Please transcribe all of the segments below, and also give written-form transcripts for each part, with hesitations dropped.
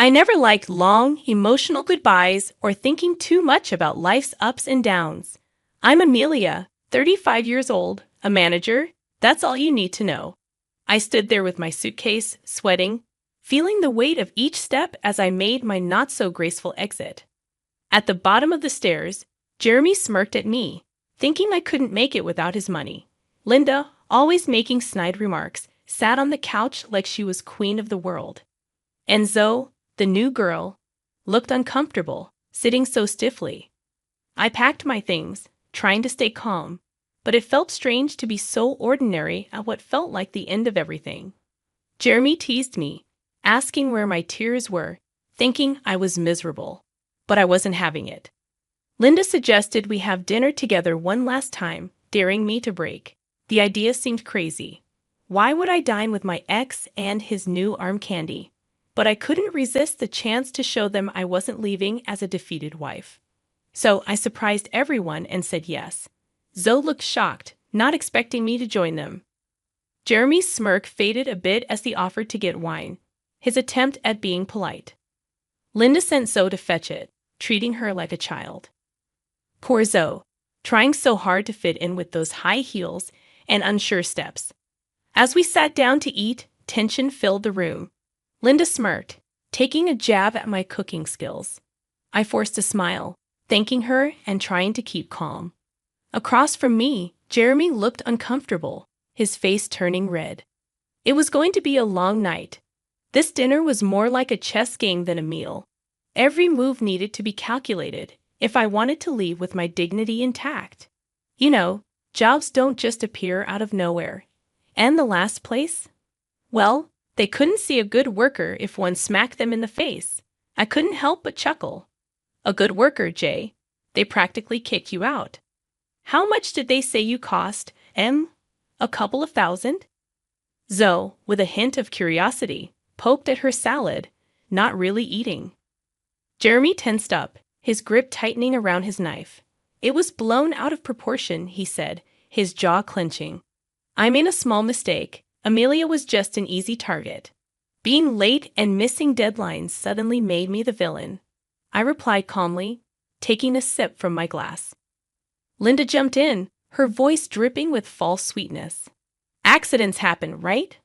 I never liked long, emotional goodbyes or thinking too much about life's ups and downs. I'm Amelia, 35 years old, a manager. That's all you need to know. I stood there with my suitcase, sweating, feeling the weight of each step as I made my not-so-graceful exit. At the bottom of the stairs, Jeremy smirked at me, thinking I couldn't make it without his money. Linda, always making snide remarks, sat on the couch like she was queen of the world. And Zoe, the new girl, looked uncomfortable, sitting so stiffly. I packed my things, trying to stay calm, but it felt strange to be so ordinary at what felt like the end of everything. Jeremy teased me, asking where my tears were, thinking I was miserable, but I wasn't having it. Linda suggested we have dinner together one last time, daring me to break. The idea seemed crazy. Why would I dine with my ex and his new arm candy? But I couldn't resist the chance to show them I wasn't leaving as a defeated wife. So I surprised everyone and said yes. Zoe looked shocked, not expecting me to join them. Jeremy's smirk faded a bit as he offered to get wine, his attempt at being polite. Linda sent Zoe to fetch it, treating her like a child. Poor Zoe, trying so hard to fit in with those high heels and unsure steps. As we sat down to eat, tension filled the room. Linda smirked, taking a jab at my cooking skills. I forced a smile, thanking her and trying to keep calm. Across from me, Jeremy looked uncomfortable, his face turning red. It was going to be a long night. This dinner was more like a chess game than a meal. Every move needed to be calculated if I wanted to leave with my dignity intact. You know, jobs don't just appear out of nowhere. And the last place? Well, they couldn't see a good worker if one smacked them in the face. I couldn't help but chuckle. A good worker, Jay. They practically kick you out. How much did they say you cost, Em? A couple of thousand? Zoe, with a hint of curiosity, poked at her salad, not really eating. Jeremy tensed up, his grip tightening around his knife. It was blown out of proportion, he said, his jaw clenching. I made a small mistake. Amelia was just an easy target. Being late and missing deadlines suddenly made me the villain. I replied calmly, taking a sip from my glass. Linda jumped in, her voice dripping with false sweetness. Accidents happen, right?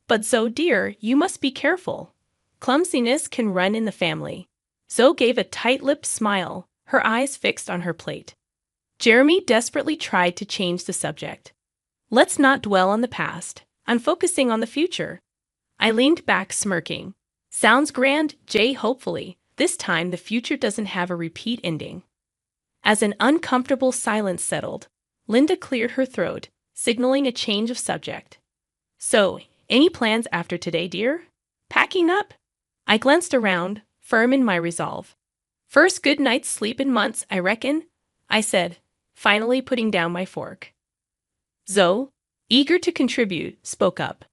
But Zoe, dear, you must be careful. Clumsiness can run in the family. Zoe gave a tight-lipped smile, her eyes fixed on her plate. Jeremy desperately tried to change the subject. Let's not dwell on the past. I'm focusing on the future. I leaned back, smirking. Sounds grand, Jay, hopefully. This time the future doesn't have a repeat ending. As an uncomfortable silence settled, Linda cleared her throat, signaling a change of subject. So, any plans after today, dear? Packing up? I glanced around, firm in my resolve. First good night's sleep in months, I reckon, I said, finally putting down my fork. Zoe, eager to contribute, spoke up.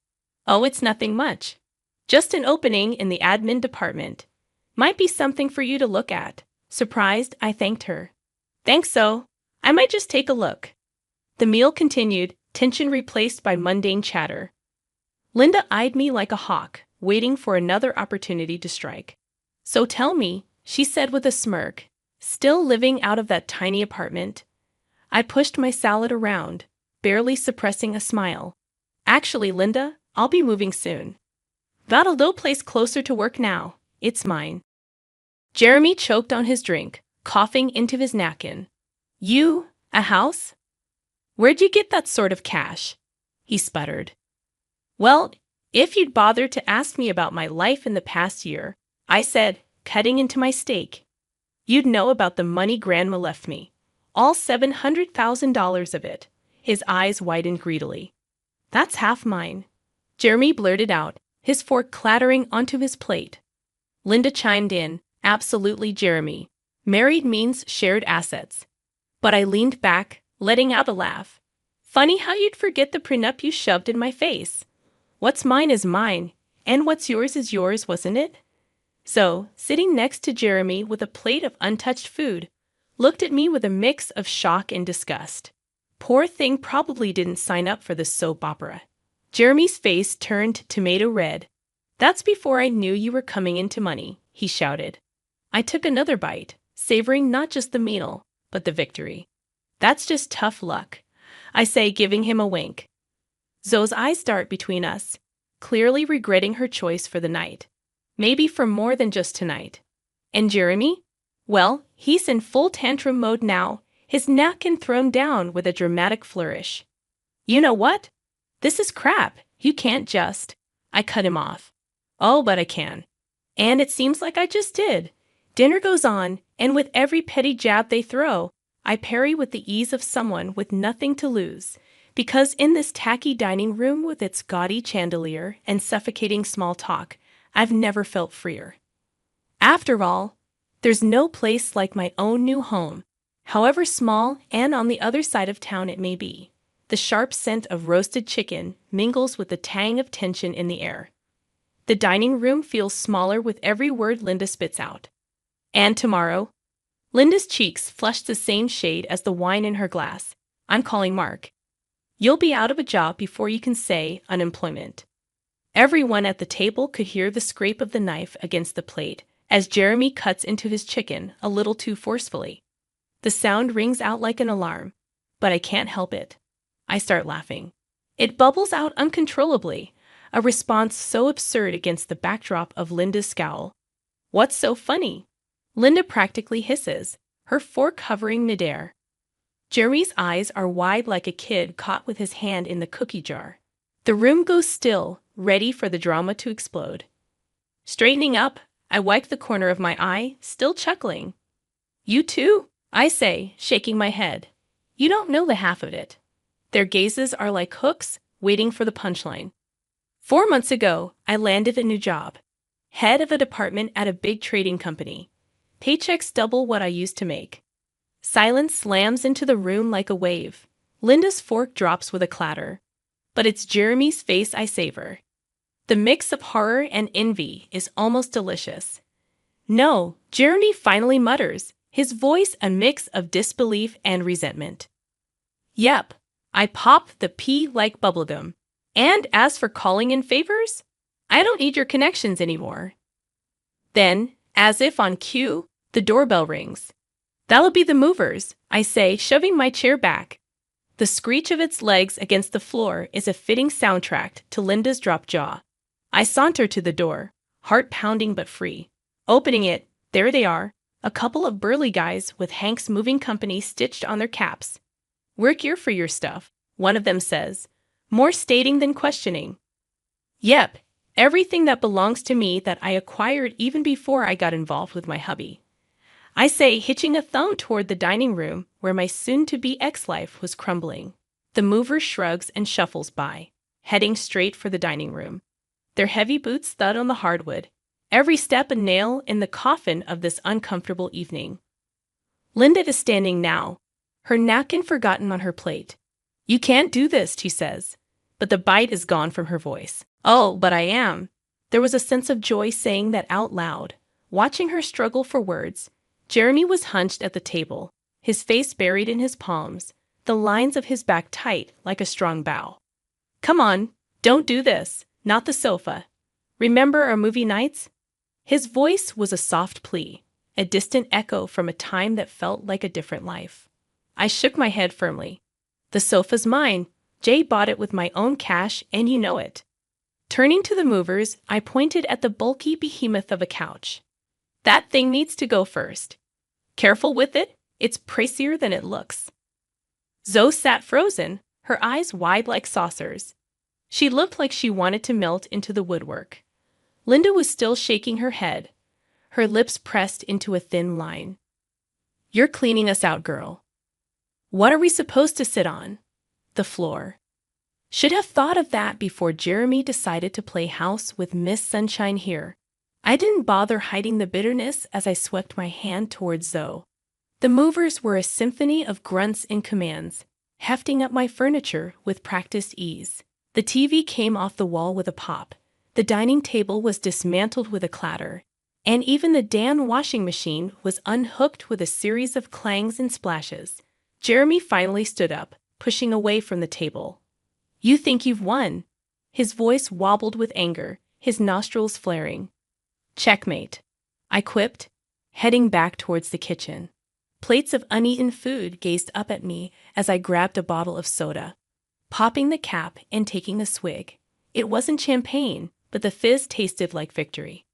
Oh, it's nothing much. Just an opening in the admin department. Might be something for you to look at. Surprised, I thanked her. Thanks, Zoe. I might just take a look. The meal continued, tension replaced by mundane chatter. Linda eyed me like a hawk, waiting for another opportunity to strike. So tell me, she said with a smirk, still living out of that tiny apartment. I pushed my salad around, barely suppressing a smile. Actually, Linda, I'll be moving soon. Got a low place closer to work now. It's mine. Jeremy choked on his drink, coughing into his napkin. You, a house? Where'd you get that sort of cash? He sputtered. Well, if you'd bothered to ask me about my life in the past year, I said, cutting into my steak, you'd know about the money Grandma left me. All $700,000 of it. His eyes widened greedily. That's half mine. Jeremy blurted out, his fork clattering onto his plate. Linda chimed in, absolutely, Jeremy. Married means shared assets. But I leaned back, letting out a laugh. Funny how you'd forget the prenup you shoved in my face. What's mine is mine, and what's yours is yours, wasn't it? So, sitting next to Jeremy with a plate of untouched food, looked at me with a mix of shock and disgust. Poor thing probably didn't sign up for this soap opera. Jeremy's face turned tomato red. That's before I knew you were coming into money, he shouted. I took another bite, savoring not just the meal, but the victory. That's just tough luck, I say, giving him a wink. Zoe's eyes dart between us, clearly regretting her choice for the night. Maybe for more than just tonight. And Jeremy? Well, he's in full tantrum mode now, his napkin thrown down with a dramatic flourish. You know what? This is crap. You can't just. I cut him off. Oh, but I can. And it seems like I just did. Dinner goes on, and with every petty jab they throw, I parry with the ease of someone with nothing to lose. Because in this tacky dining room with its gaudy chandelier and suffocating small talk, I've never felt freer. After all, there's no place like my own new home, however small and on the other side of town it may be. The sharp scent of roasted chicken mingles with the tang of tension in the air. The dining room feels smaller with every word Linda spits out. And tomorrow? Linda's cheeks flush the same shade as the wine in her glass. I'm calling Mark. You'll be out of a job before you can say unemployment. Everyone at the table could hear the scrape of the knife against the plate as Jeremy cuts into his chicken a little too forcefully. The sound rings out like an alarm, but I can't help it. I start laughing. It bubbles out uncontrollably, a response so absurd against the backdrop of Linda's scowl. What's so funny? Linda practically hisses, her fork hovering midair. Jeremy's eyes are wide like a kid caught with his hand in the cookie jar. The room goes still, ready for the drama to explode. Straightening up, I wipe the corner of my eye, still chuckling. You too? I say, shaking my head. You don't know the half of it. Their gazes are like hooks, waiting for the punchline. 4 months ago, I landed a new job. Head of a department at a big trading company. Paychecks double what I used to make. Silence slams into the room like a wave. Linda's fork drops with a clatter. But it's Jeremy's face I savor. The mix of horror and envy is almost delicious. No, Jeremy finally mutters, his voice a mix of disbelief and resentment. Yep, I pop the pea like bubblegum. And as for calling in favors, I don't need your connections anymore. Then, as if on cue, the doorbell rings. That'll be the movers, I say, shoving my chair back. The screech of its legs against the floor is a fitting soundtrack to Linda's dropped jaw. I saunter to the door, heart pounding but free. Opening it, there they are, a couple of burly guys with Hank's Moving Company stitched on their caps. We're here for your stuff, one of them says, more stating than questioning. Yep, everything that belongs to me that I acquired even before I got involved with my hubby. I say, hitching a thumb toward the dining room where my soon-to-be ex-life was crumbling. The mover shrugs and shuffles by, heading straight for the dining room. Their heavy boots thud on the hardwood, every step a nail in the coffin of this uncomfortable evening. Linda is standing now, her napkin forgotten on her plate. You can't do this, she says, but the bite is gone from her voice. Oh, but I am. There was a sense of joy saying that out loud. Watching her struggle for words, Jeremy was hunched at the table, his face buried in his palms, the lines of his back tight like a strong bow. Come on, don't do this, not the sofa. Remember our movie nights? His voice was a soft plea, a distant echo from a time that felt like a different life. I shook my head firmly. The sofa's mine. Jay bought it with my own cash, and you know it. Turning to the movers, I pointed at the bulky behemoth of a couch. That thing needs to go first. Careful with it, it's pricier than it looks. Zoe sat frozen, her eyes wide like saucers. She looked like she wanted to melt into the woodwork. Linda was still shaking her head, her lips pressed into a thin line. You're cleaning us out, girl. What are we supposed to sit on? The floor. Should have thought of that before Jeremy decided to play house with Miss Sunshine here. I didn't bother hiding the bitterness as I swept my hand towards Zoe. The movers were a symphony of grunts and commands, hefting up my furniture with practiced ease. The TV came off the wall with a pop. The dining table was dismantled with a clatter. And even the damn washing machine was unhooked with a series of clangs and splashes. Jeremy finally stood up, pushing away from the table. You think you've won? His voice wobbled with anger, his nostrils flaring. Checkmate, I quipped, heading back towards the kitchen. Plates of uneaten food gazed up at me as I grabbed a bottle of soda, popping the cap and taking a swig. It wasn't champagne, but the fizz tasted like victory.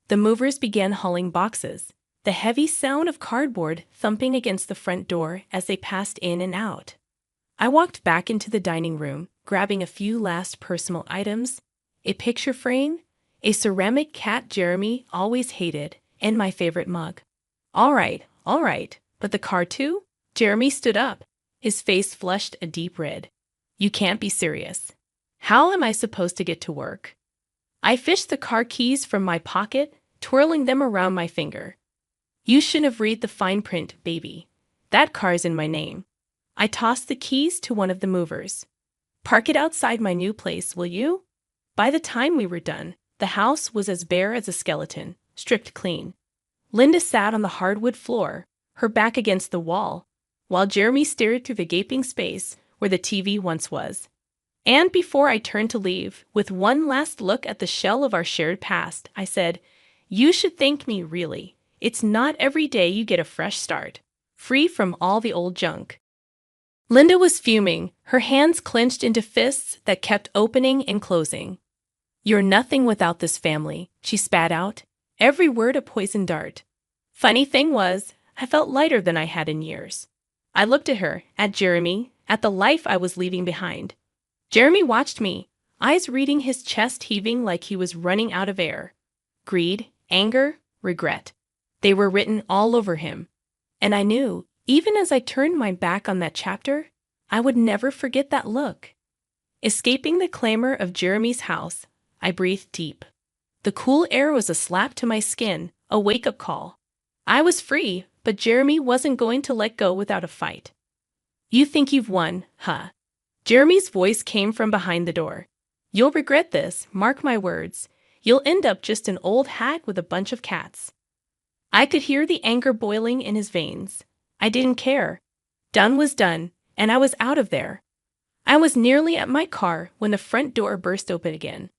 The movers began hauling boxes, the heavy sound of cardboard thumping against the front door as they passed in and out. I walked back into the dining room, grabbing a few last personal items, a picture frame, a ceramic cat Jeremy always hated, and my favorite mug. All right, but the car too? Jeremy stood up, his face flushed a deep red. You can't be serious. How am I supposed to get to work? I fished the car keys from my pocket, twirling them around my finger. You shouldn't have read the fine print, baby. That car's in my name. I tossed the keys to one of the movers. Park it outside my new place, will you? By the time we were done, the house was as bare as a skeleton, stripped clean. Linda sat on the hardwood floor, her back against the wall, while Jeremy stared through the gaping space where the TV once was. And before I turned to leave, with one last look at the shell of our shared past, I said, You should thank me, really. It's not every day you get a fresh start, free from all the old junk. Linda was fuming, her hands clenched into fists that kept opening and closing. You're nothing without this family, she spat out, every word a poison dart. Funny thing was, I felt lighter than I had in years. I looked at her, at Jeremy, at the life I was leaving behind. Jeremy watched me, eyes reading his chest heaving like he was running out of air. Greed, anger, regret. They were written all over him. And I knew, even as I turned my back on that chapter, I would never forget that look. Escaping the clamor of Jeremy's house, I breathed deep. The cool air was a slap to my skin, a wake-up call. I was free, but Jeremy wasn't going to let go without a fight. You think you've won, huh? Jeremy's voice came from behind the door. You'll regret this, mark my words. You'll end up just an old hag with a bunch of cats. I could hear the anger boiling in his veins. I didn't care. Done was done, and I was out of there. I was nearly at my car when the front door burst open again.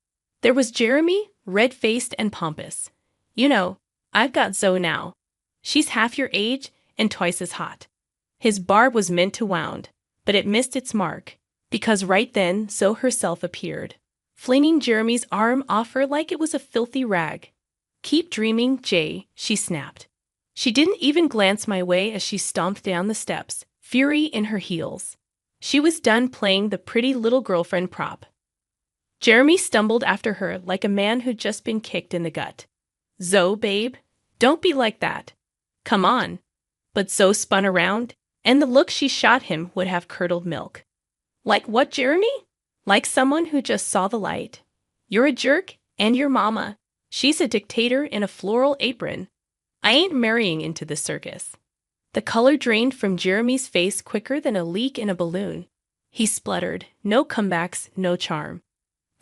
There was Jeremy, red-faced and pompous. You know, I've got Zoe now. She's half your age and twice as hot. His barb was meant to wound, but it missed its mark, because right then Zoe herself appeared, flinging Jeremy's arm off her like it was a filthy rag. Keep dreaming, Jay, she snapped. She didn't even glance my way as she stomped down the steps, fury in her heels. She was done playing the pretty little girlfriend prop. Jeremy stumbled after her like a man who'd just been kicked in the gut. Zoe, babe, don't be like that. Come on. But Zoe spun around, and the look she shot him would have curdled milk. Like what, Jeremy? Like someone who just saw the light. You're a jerk, and your mama. She's a dictator in a floral apron. I ain't marrying into this circus. The color drained from Jeremy's face quicker than a leak in a balloon. He spluttered, no comebacks, no charm.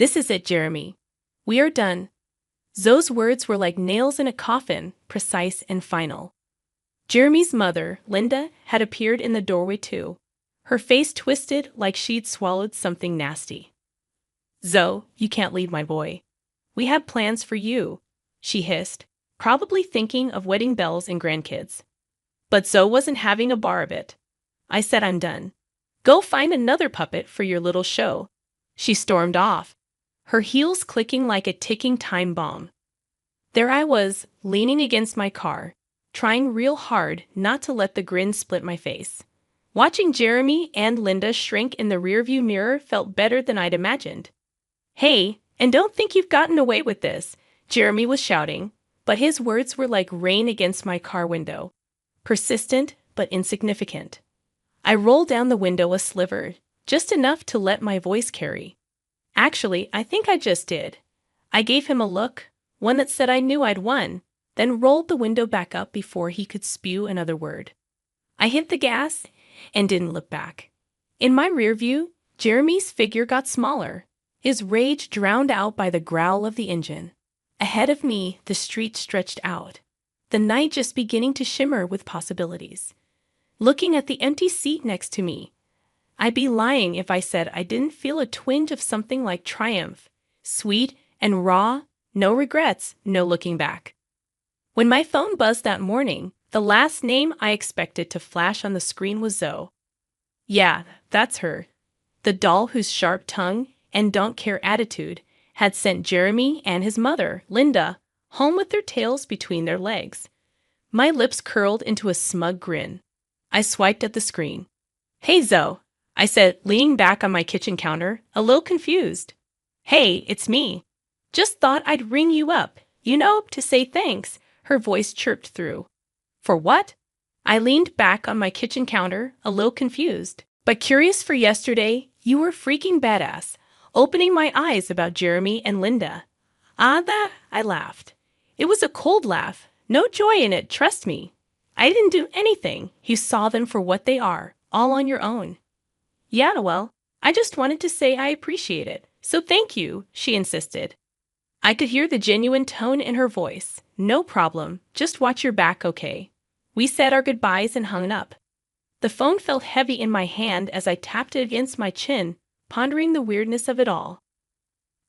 This is it, Jeremy. We are done. Zoe's words were like nails in a coffin, precise and final. Jeremy's mother, Linda, had appeared in the doorway too, her face twisted like she'd swallowed something nasty. Zoe, you can't leave my boy. We have plans for you, she hissed, probably thinking of wedding bells and grandkids. But Zoe wasn't having a bar of it. I said I'm done. Go find another puppet for your little show. She stormed off, her heels clicking like a ticking time bomb. There I was, leaning against my car, trying real hard not to let the grin split my face. Watching Jeremy and Linda shrink in the rearview mirror felt better than I'd imagined. Hey, and don't think you've gotten away with this, Jeremy was shouting, but his words were like rain against my car window, persistent but insignificant. I rolled down the window a sliver, just enough to let my voice carry. Actually, I think I just did. I gave him a look, one that said I knew I'd won, then rolled the window back up before he could spew another word. I hit the gas and didn't look back. In my rear view, Jeremy's figure got smaller, his rage drowned out by the growl of the engine. Ahead of me, the street stretched out, the night just beginning to shimmer with possibilities. Looking at the empty seat next to me, I'd be lying if I said I didn't feel a twinge of something like triumph, sweet and raw, No regrets, no looking back. When my phone buzzed that morning, the last name I expected to flash on the screen was Zoe. Yeah, that's her. The doll whose sharp tongue and don't care attitude had sent Jeremy and his mother, Linda, home with their tails between their legs. My lips curled into a smug grin. I swiped at the screen. Hey, Zoe, I said, leaning back on my kitchen counter, a little confused. Hey, it's me. Just thought I'd ring you up, to say thanks, her voice chirped through. For what? I leaned back on my kitchen counter, a little confused. But curious for yesterday, you were freaking badass, opening my eyes about Jeremy and Linda. That, I laughed. It was a cold laugh, no joy in it, trust me. I didn't do anything. You saw them for what they are, all on your own. Yeah, well, I just wanted to say I appreciate it, so thank you, she insisted. I could hear the genuine tone in her voice. No problem, just watch your back, okay? We said our goodbyes and hung up. The phone felt heavy in my hand as I tapped it against my chin, pondering the weirdness of it all.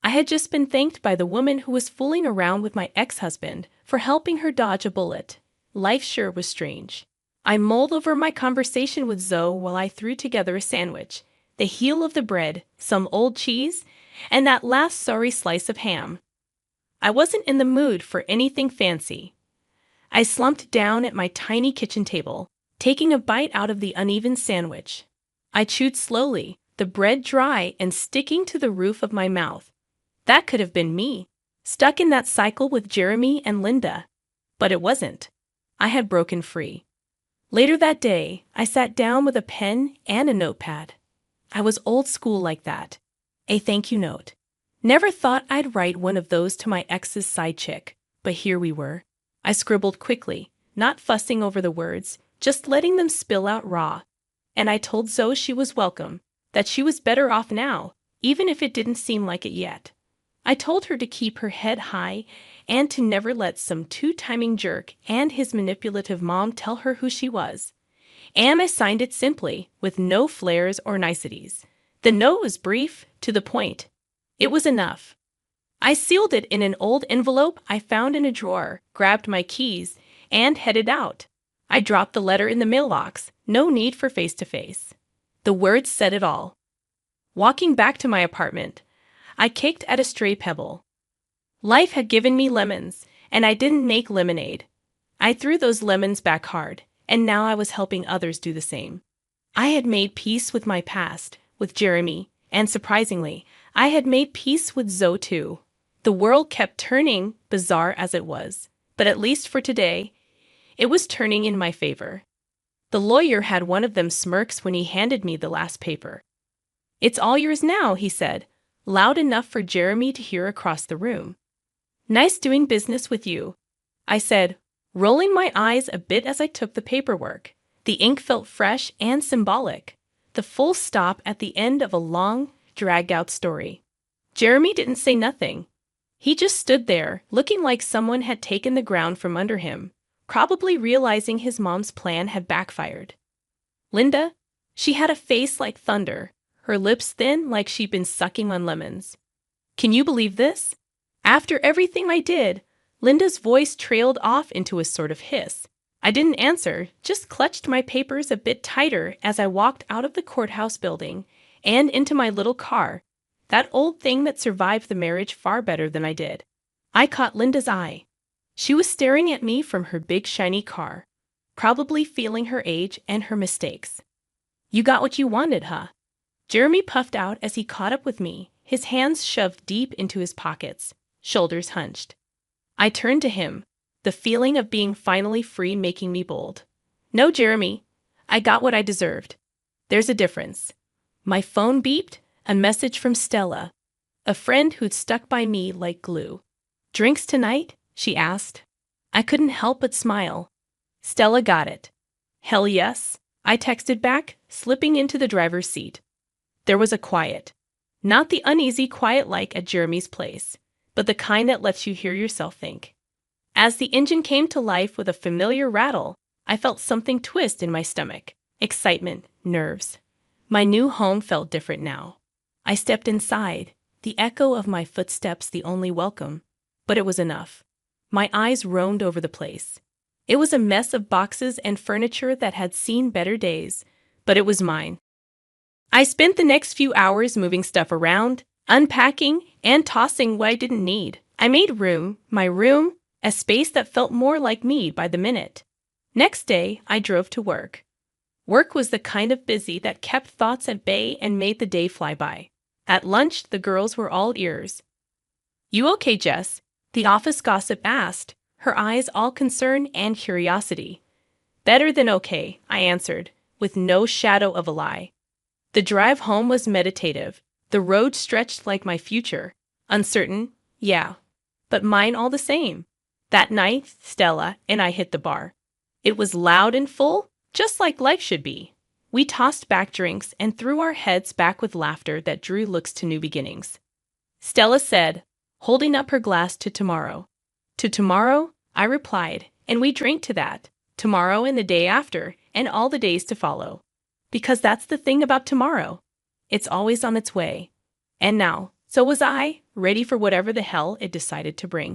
I had just been thanked by the woman who was fooling around with my ex-husband for helping her dodge a bullet. Life sure was strange. I mulled over my conversation with Zoe while I threw together a sandwich, the heel of the bread, some old cheese, and that last sorry slice of ham. I wasn't in the mood for anything fancy. I slumped down at my tiny kitchen table, taking a bite out of the uneven sandwich. I chewed slowly, the bread dry and sticking to the roof of my mouth. That could have been me, stuck in that cycle with Jeremy and Linda. But it wasn't. I had broken free. Later that day, I sat down with a pen and a notepad. I was old school like that. A thank you note. Never thought I'd write one of those to my ex's side chick, but here we were. I scribbled quickly, not fussing over the words, just letting them spill out raw. And I told Zoe she was welcome, that she was better off now, even if it didn't seem like it yet. I told her to keep her head high and to never let some two-timing jerk and his manipulative mom tell her who she was. And I signed it simply, with no flares or niceties. The note was brief, to the point. It was enough. I sealed it in an old envelope I found in a drawer, grabbed my keys, and headed out. I dropped the letter in the mailbox, no need for face-to-face. The words said it all. Walking back to my apartment, I kicked at a stray pebble. Life had given me lemons, and I didn't make lemonade. I threw those lemons back hard, and now I was helping others do the same. I had made peace with my past, with Jeremy, and surprisingly, I had made peace with Zoe too. The world kept turning, bizarre as it was, but at least for today, it was turning in my favor. The lawyer had one of them smirks when he handed me the last paper. It's all yours now, he said, loud enough for Jeremy to hear across the room. Nice doing business with you, I said, rolling my eyes a bit as I took the paperwork. The ink felt fresh and symbolic, the full stop at the end of a long, dragged-out story. Jeremy didn't say nothing. He just stood there, looking like someone had taken the ground from under him, probably realizing his mom's plan had backfired. Linda? She had a face like thunder, her lips thin like she'd been sucking on lemons. Can you believe this? After everything I did, Linda's voice trailed off into a sort of hiss. I didn't answer, just clutched my papers a bit tighter as I walked out of the courthouse building and into my little car, that old thing that survived the marriage far better than I did. I caught Linda's eye. She was staring at me from her big shiny car, probably feeling her age and her mistakes. You got what you wanted, huh? Jeremy puffed out as he caught up with me, his hands shoved deep into his pockets, shoulders hunched. I turned to him, the feeling of being finally free making me bold. No, Jeremy, I got what I deserved. There's a difference. My phone beeped, a message from Stella, a friend who'd stuck by me like glue. Drinks tonight? She asked. I couldn't help but smile. Stella got it. Hell yes, I texted back, slipping into the driver's seat. There was a quiet. Not the uneasy quiet like at Jeremy's place, but the kind that lets you hear yourself think. As the engine came to life with a familiar rattle, I felt something twist in my stomach. Excitement, nerves. My new home felt different now. I stepped inside, the echo of my footsteps the only welcome. but it was enough. My eyes roamed over the place. It was a mess of boxes and furniture that had seen better days, but it was mine. I spent the next few hours moving stuff around, unpacking, and tossing what I didn't need. I made room, my room, a space that felt more like me by the minute. Next day, I drove to work. Work was the kind of busy that kept thoughts at bay and made the day fly by. At lunch, the girls were all ears. "You okay, Jess?" the office gossip asked, her eyes all concern and curiosity. "Better than okay," I answered, with no shadow of a lie. The drive home was meditative. The road stretched like my future. Uncertain, yeah, but mine all the same. That night, Stella and I hit the bar. It was loud and full, just like life should be. We tossed back drinks and threw our heads back with laughter that drew looks to new beginnings. Stella said, holding up her glass, "To tomorrow." "To tomorrow," I replied, and we drank to that. Tomorrow and the day after, and all the days to follow. Because that's the thing about tomorrow. It's always on its way. And now, so was I, ready for whatever the hell it decided to bring.